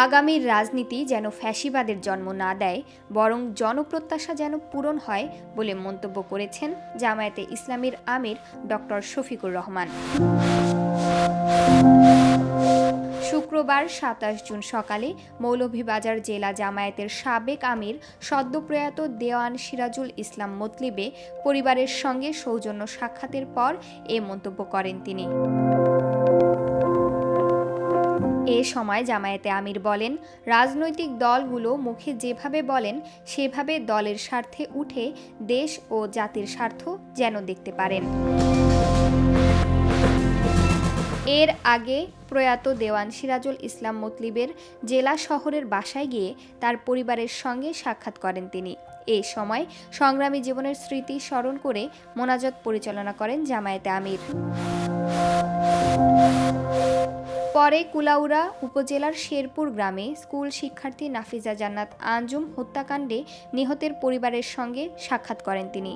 আগামীর রাজনীতি যেন ফ্যাসিবাদের জন্ম না দেয়, বরং জনপ্রত্যাশা যেন পূরণ হয় বলে মন্তব্য করেছেন জামায়াতে ইসলামীর আমির ডক্টর শফিকুর রহমান। শুক্রবার ২৭ জুন সকালে মৌলভীবাজার জেলা জামায়াতের সাবেক আমির সদ্যপ্রয়াত দেওয়ান সিরাজুল ইসলাম মতলিবে পরিবারের সঙ্গে সৌজন্য সাক্ষাতের পর এ মন্তব্য করেন তিনি। এ সময় জামায়াতে আমির বলেন, রাজনৈতিক দলগুলো মুখে যেভাবে বলেন সেভাবে দলের স্বার্থে উঠে দেশ ও জাতির স্বার্থ যেন দেখতে পারেন। এর আগে প্রয়াত দেওয়ান সিরাজুল ইসলাম মতলিবের জেলা শহরের বাসায় গিয়ে তার পরিবারের সঙ্গে সাক্ষাৎ করেন তিনি। এ সময় সংগ্রামী জীবনের স্মৃতি স্মরণ করে মোনাজাত পরিচালনা করেন জামায়াতে আমির। পরে কুলাউড়া উপজেলার শেরপুর গ্রামে স্কুল শিক্ষার্থী নাফিজা জান্নাত আঞ্জুম হত্যাকাণ্ডে নিহতের পরিবারের সঙ্গে সাক্ষাৎ করেন তিনি।